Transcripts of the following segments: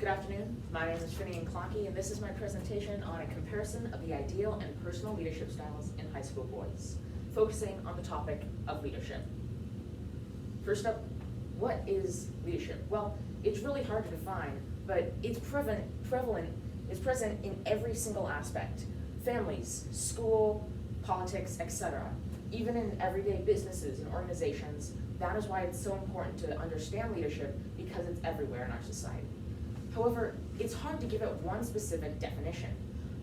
Good afternoon. My name is Finian Clonkey, and this is my presentation on a comparison of the ideal and personal leadership styles in high school boys, focusing on the topic of leadership. First up, what is leadership? Well, it's really hard to define, but it's present in every single aspect: families, school, politics, etc. Even in everyday businesses and organizations. That is why it's so important to understand leadership, because it's everywhere in our society. However, it's hard to give it one specific definition.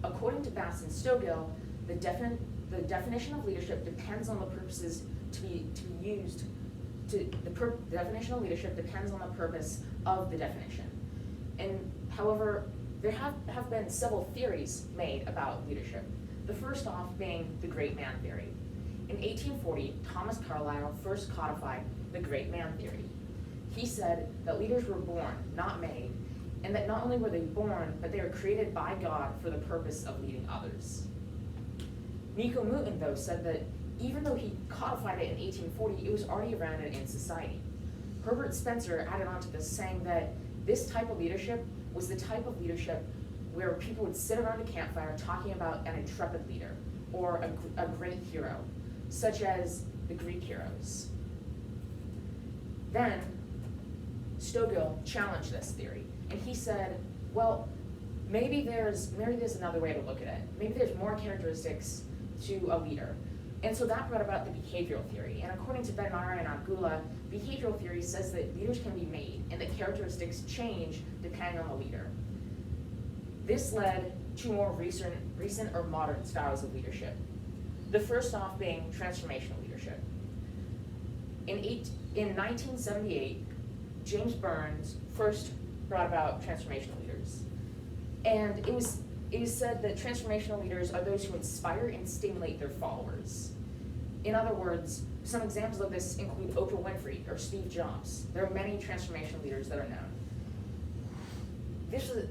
According to Bass and Stogill, the definition of leadership depends on the purposes to be used. The definition of leadership depends on the purpose of the definition. And however, there have been several theories made about leadership. The first off being the great man theory. In 1840, Thomas Carlyle first codified the great man theory. He said that leaders were born, not made, and that not only were they born, but they were created by God for the purpose of leading others. Nico Newton, though, said that even though he codified it in 1840, it was already around in society. Herbert Spencer added on to this, saying that this type of leadership was the type of leadership where people would sit around a campfire talking about an intrepid leader or a great hero, such as the Greek heroes. Then Stogill challenged this theory, and he said, well, maybe there's another way to look at it. Maybe there's more characteristics to a leader. And so that brought about the behavioral theory. And according to Ben-Ari and Abgula, behavioral theory says that leaders can be made and that characteristics change depending on the leader. This led to more recent or modern styles of leadership. The first off being transformational leadership. In 1978, James Burns first brought about transformational leaders. And it was said that transformational leaders are those who inspire and stimulate their followers. In other words, some examples of this include Oprah Winfrey or Steve Jobs. There are many transformational leaders that are known.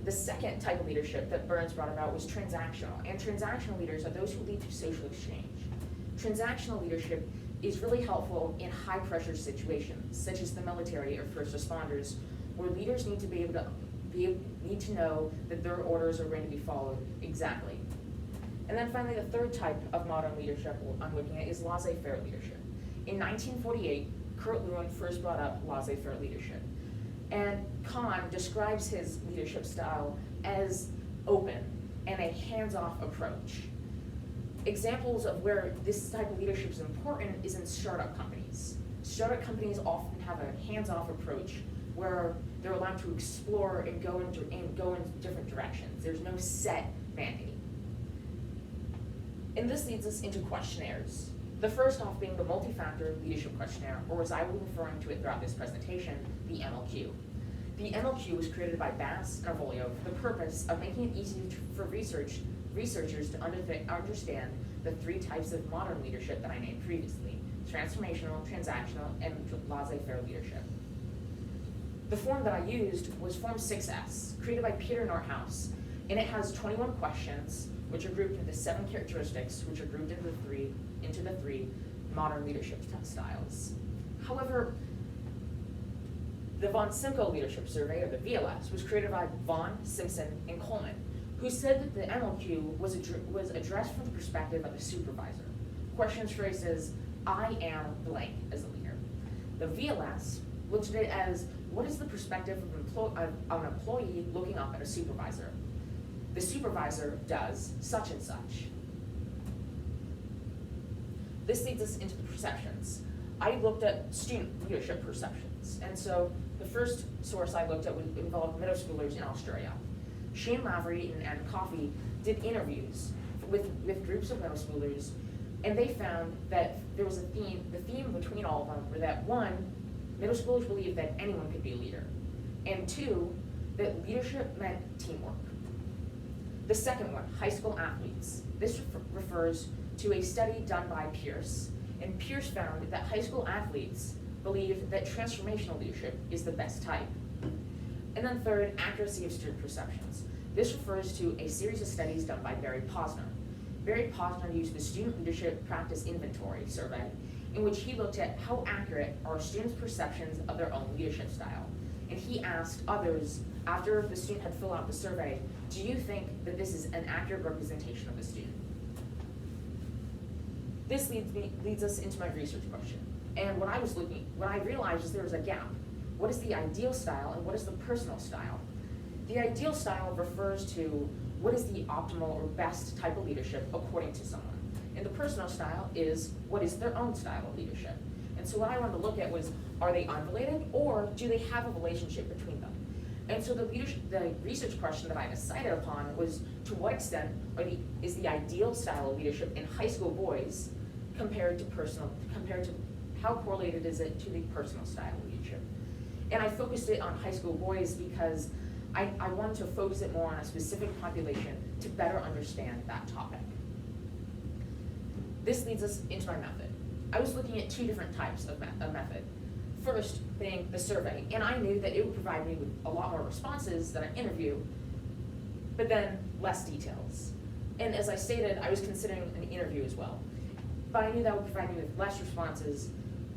The second type of leadership that Burns brought about was transactional, and transactional leaders are those who lead to social exchange. Transactional leadership is really helpful in high-pressure situations, such as the military or first responders, where leaders need to know that their orders are going to be followed exactly. And then finally, the third type of modern leadership I'm looking at is laissez-faire leadership. In 1948, Kurt Lewin first brought up laissez-faire leadership. And Kahn describes his leadership style as open and a hands-off approach. Examples of where this type of leadership is important is in startup companies. Startup companies often have a hands-off approach where they're allowed to explore and go in different directions. There's no set mandate. And this leads us into questionnaires. The first off being the multi-factor leadership questionnaire, or as I will be referring to it throughout this presentation, the MLQ. The MLQ was created by Bass and Arvolio for the purpose of making it easy for researchers to understand the three types of modern leadership that I named previously: transformational, transactional, and laissez-faire leadership. The form that I used was Form 6S, created by Peter Nordhaus, and it has 21 questions, which are grouped into 7 characteristics, which are grouped into the three modern leadership styles. However, the Von Simcoe Leadership Survey, or the VLS, was created by Vaughn, Simpson, and Coleman, who said that the MLQ was addressed from the perspective of a supervisor. Questions phrased as, I am blank as a leader. The VLS looked at it as, what is the perspective of an employee looking up at a supervisor? The supervisor does such and such. This leads us into the perceptions. I looked at student leadership perceptions, and so the first source I looked at involved middle schoolers in Australia. Shane Lavery and Ann Coffey did interviews with groups of middle schoolers, and they found that there was a theme. The theme between all of them were that, one, middle schoolers believed that anyone could be a leader, and two, that leadership meant teamwork. The second one, high school athletes. This refers to a study done by Pierce, and Pierce found that high school athletes believe that transformational leadership is the best type. And then third, accuracy of student perceptions. This refers to a series of studies done by Barry Posner. Barry Posner used the Student Leadership Practice Inventory survey, in which he looked at how accurate are students' perceptions of their own leadership style. and he asked others, after the student had filled out the survey, do you think that this is an accurate representation of the student? This leads us into my research question. And what I realized is there was a gap. What is the ideal style and what is the personal style? The ideal style refers to what is the optimal or best type of leadership according to someone. And the personal style is what is their own style of leadership. And so what I wanted to look at was, are they unrelated or do they have a relationship between them? And so the research question that I decided upon was, to what extent is the ideal style of leadership in high school boys compared to how correlated is it to the personal style of leadership? And I focused it on high school boys because I wanted to focus it more on a specific population to better understand that topic. This leads us into my method. I was looking at two different types of method. First being the survey, and I knew that it would provide me with a lot more responses than an interview, but then less details. And as I stated, I was considering an interview as well. But I knew that would provide me with less responses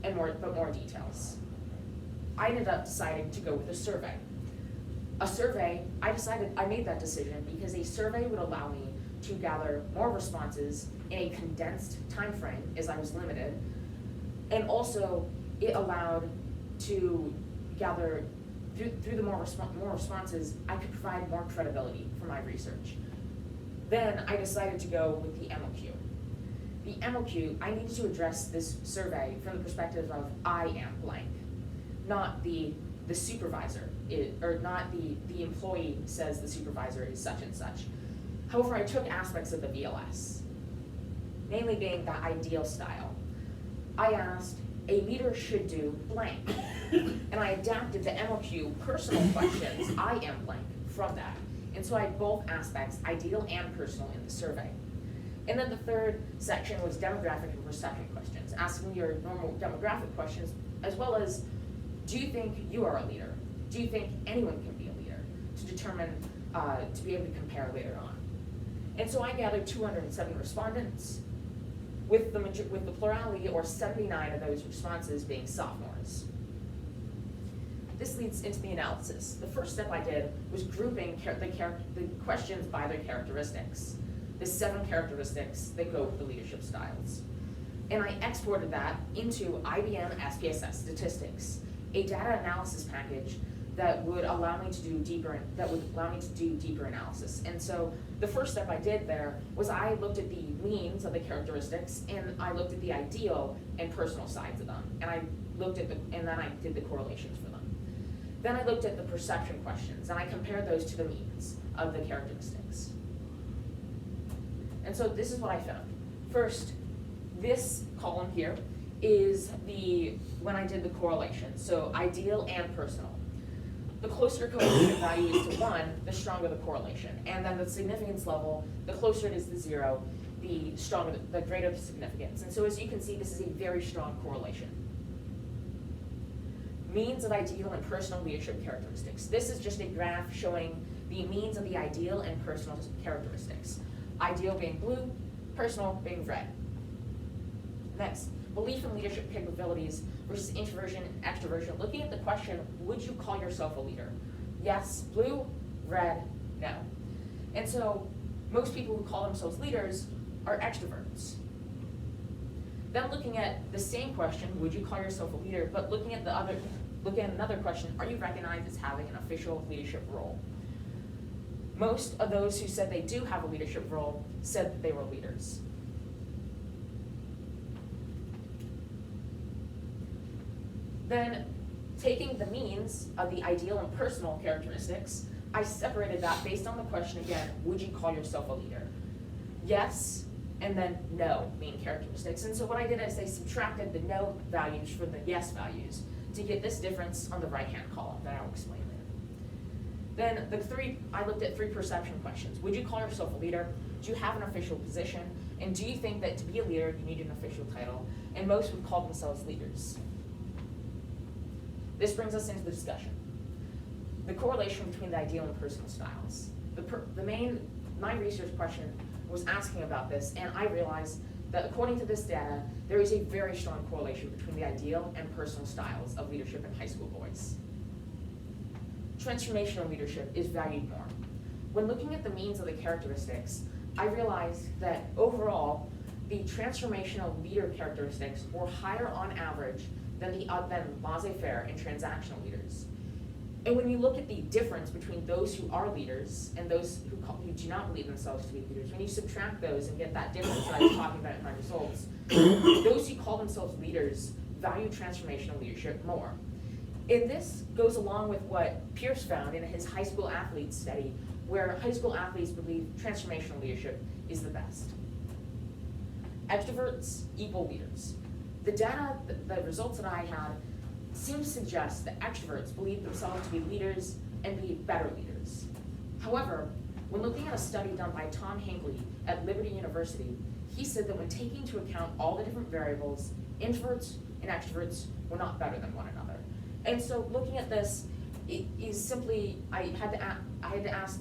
and more details. I ended up deciding to go with a survey. I made that decision because a survey would allow me to gather more responses in a condensed time frame, as I was limited, and also it allowed to gather, through the more responses, I could provide more credibility for my research. Then I decided to go with the MOQ. The MOQ, I needed to address this survey from the perspective of I am blank, not the supervisor, or not the employee says the supervisor is such and such. However, I took aspects of the VLS, mainly being the ideal style. I asked, a leader should do blank, and I adapted the MOQ personal questions, I am blank, from that. And so I had both aspects, ideal and personal, in the survey. And then the third section was demographic and perception questions, asking your normal demographic questions, as well as, do you think you are a leader? Do you think anyone can be a leader? To determine, to be able to compare later on. And so I gathered 207 respondents, with the plurality, or 79 of those responses, being sophomores. This leads into the analysis. The first step I did was grouping the questions by their characteristics, the 7 characteristics that go with the leadership styles. And I exported that into IBM SPSS Statistics, a data analysis package that would allow me to do deeper analysis. And so the first step I did there was I looked at the means of the characteristics, and I looked at the ideal and personal sides of them, and then I did the correlations for them. Then I looked at the perception questions, and I compared those to the means of the characteristics. And so this is what I found. First, this column here is when I did the correlation, so ideal and personal. The closer coefficient value is to 1, the stronger the correlation. And then the significance level, the closer it is to 0, the greater the significance. And so as you can see, this is a very strong correlation. Means of ideal and personal leadership characteristics. This is just a graph showing the means of the ideal and personal characteristics. Ideal being blue, personal being red. Next, belief in leadership capabilities versus introversion and extroversion. Looking at the question, would you call yourself a leader? Yes, blue, red, no. And so most people who call themselves leaders are extroverts. Then looking at the same question, would you call yourself a leader, but looking at another question, are you recognized as having an official leadership role? Most of those who said they do have a leadership role said that they were leaders. Then, taking the means of the ideal and personal characteristics, I separated that based on the question again, would you call yourself a leader? Yes, and then no, mean characteristics. And so what I did is I subtracted the no values from the yes values to get this difference on the right-hand column that I'll explain later. Then I looked at 3 perception questions. Would you call yourself a leader? Do you have an official position? And do you think that to be a leader, you need an official title? And most would call themselves leaders. This brings us into the discussion. The correlation between the ideal and personal styles. My research question was asking about this, and I realized that according to this data, there is a very strong correlation between the ideal and personal styles of leadership in high school boys. transformational leadership is valued more. When looking at the means of the characteristics, I realized that overall, the transformational leader characteristics were higher on average than laissez-faire and transactional leaders. And when you look at the difference between those who are leaders and those who do not believe themselves to be leaders, when you subtract those and get that difference that I was talking about in my results, those who call themselves leaders value transformational leadership more. And this goes along with what Pierce found in his high school athletes study, where high school athletes believe transformational leadership is the best. Extroverts equal leaders. The data, the results that I had seem to suggest that extroverts believe themselves to be leaders and be better leaders. However, when looking at a study done by Tom Hinckley at Liberty University, he said that when taking into account all the different variables, introverts and extroverts were not better than one another. And so looking at this, it is simply, I had to ask,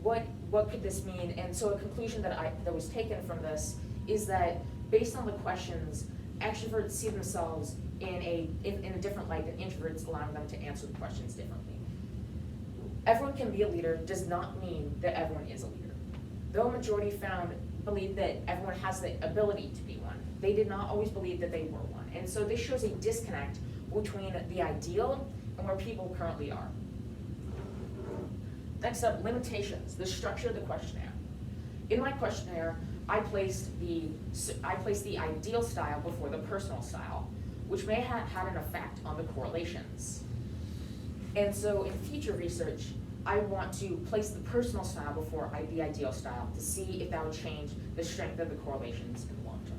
what could this mean? And so a conclusion that was taken from this is that based on the questions, extroverts see themselves in a different light than introverts, allowing them to answer the questions differently. Everyone can be a leader does not mean that everyone is a leader. Though a majority believe that everyone has the ability to be one, they did not always believe that they were one. And so this shows a disconnect between the ideal and where people currently are. Next up, limitations, the structure of the questionnaire. In my questionnaire, I placed the ideal style before the personal style, which may have had an effect on the correlations. And so in future research, I want to place the personal style before the ideal style to see if that would change the strength of the correlations in the long term.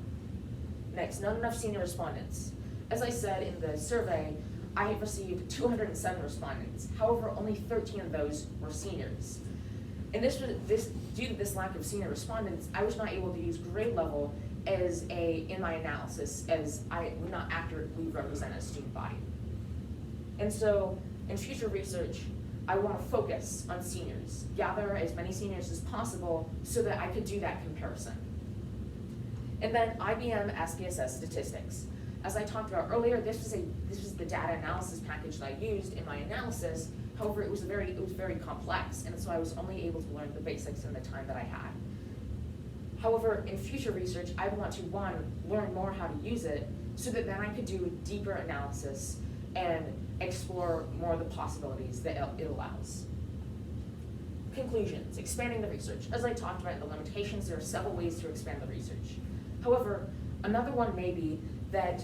Next, not enough senior respondents. As I said in the survey, I have received 207 respondents. However, only 13 of those were seniors. And due to this lack of senior respondents, I was not able to use grade level in my analysis, as I would not accurately represent a student body. And so in future research, I want to focus on seniors, gather as many seniors as possible so that I could do that comparison. And then IBM SPSS statistics. As I talked about earlier, this was the data analysis package that I used in my analysis. However, it was very complex, and so I was only able to learn the basics in the time that I had. However, in future research, I want to, learn more how to use it so that then I could do deeper analysis and explore more of the possibilities that it allows. Conclusions, expanding the research. As I talked about in the limitations, there are several ways to expand the research. However, another one may be that,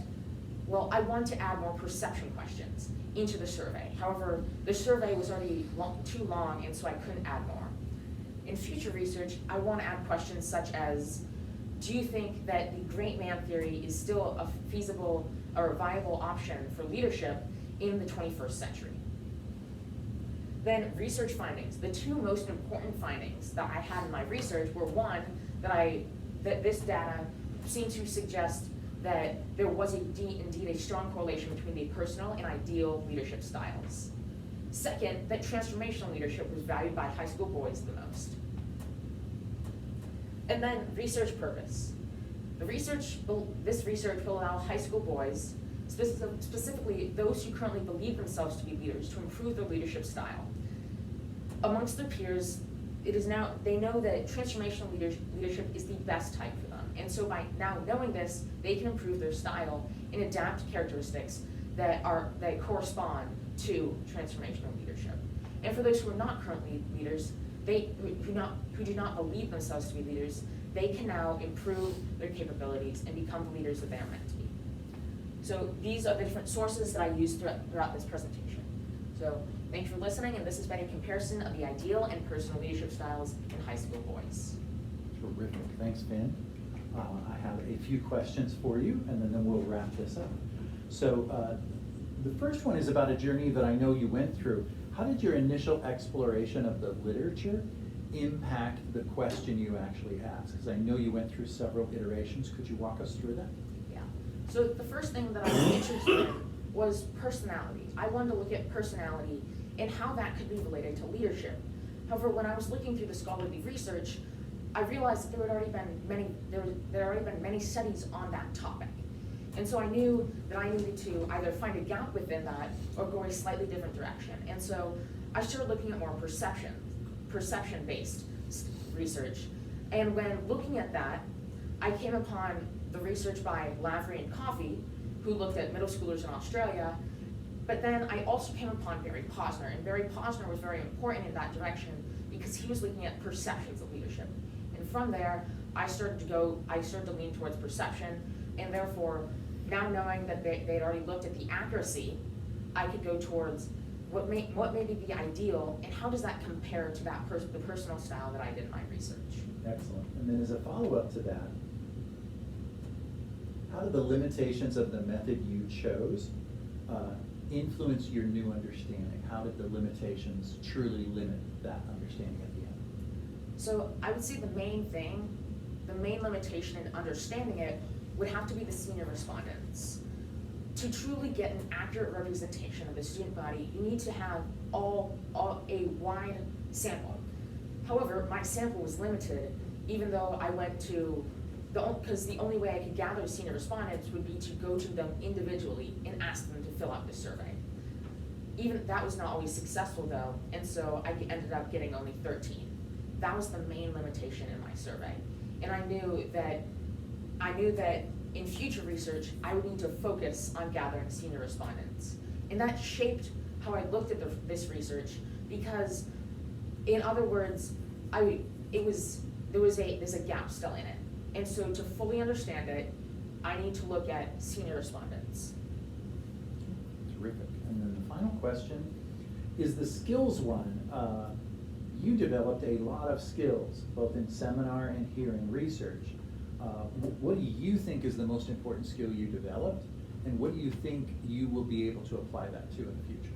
I want to add more perception questions into the survey. However, the survey was already too long, and so I couldn't add more. In future research, I want to add questions such as, do you think that the great man theory is still a feasible or viable option for leadership in the 21st century? Then research findings. The two most important findings that I had in my research were, one, that this data seemed to suggest that there was indeed a strong correlation between the personal and ideal leadership styles. Second, that transformational leadership was valued by high school boys the most. And then research purpose. This research will allow high school boys, specifically those who currently believe themselves to be leaders, to improve their leadership style. Amongst their peers, they know that transformational leadership is the best type for them. And so by now knowing this, they can improve their style and adapt characteristics that correspond to transformational leadership. And for those who are not currently leaders, who do not believe themselves to be leaders, they can now improve their capabilities and become the leaders that they are meant to be. So these are the different sources that I used throughout this presentation. So thanks for listening, and this has been a comparison of the ideal and personal leadership styles in high school boys. Terrific, thanks, Finn. I have a few questions for you, and then we'll wrap this up. So the first one is about a journey that I know you went through. How did your initial exploration of the literature impact the question you actually asked? Because I know you went through several iterations. Could you walk us through that? Yeah. So the first thing that I was interested in was personality. I wanted to look at personality and how that could be related to leadership. However, when I was looking through the scholarly research, I realized that there had already been many studies on that topic. And so I knew that I needed to either find a gap within that or go a slightly different direction. And so I started looking at more perception-based research. And when looking at that, I came upon the research by Lavery and Coffey, who looked at middle schoolers in Australia. But then I also came upon Barry Posner, and Barry Posner was very important in that direction because he was looking at perceptions of leadership. And from there, I started to lean towards perception, and therefore, now knowing that they had already looked at the accuracy, I could go towards what may be the ideal, and how does that compare to that the personal style that I did in my research. Excellent. And then as a follow-up to that, how did the limitations of the method you chose influence your new understanding? How did the limitations truly limit that understanding at the end? So I would say the main limitation in understanding it would have to be the senior respondents. To truly get an accurate representation of the student body, you need to have a wide sample. However, my sample was limited, even though I went to because the only way I could gather senior respondents would be to go to them individually and ask them to fill out the survey. Even that was not always successful though, and so I ended up getting only 13. That was the main limitation in my survey. And I knew that in future research, I would need to focus on gathering senior respondents. And that shaped how I looked at this research, because in other words, there's a gap still in it. And so to fully understand it, I need to look at senior respondents. Terrific. And then the final question is the skills one. You developed a lot of skills, both in seminar and here in research. What do you think is the most important skill you developed, and what do you think you will be able to apply that to in the future?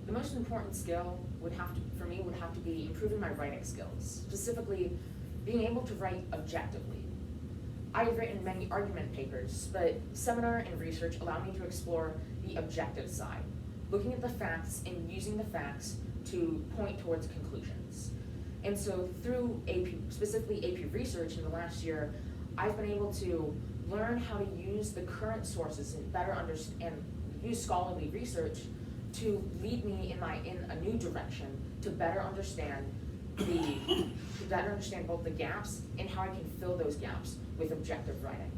The most important skill would have to be improving my writing skills, specifically being able to write objectively. I have written many argument papers, but seminar and research allow me to explore the objective side, looking at the facts and using the facts to point towards conclusions. And so through specifically AP research in the last year, I've been able to learn how to use the current sources and better understand, and use scholarly research to lead me in a new direction to better understand both the gaps and how I can fill those gaps with objective writing.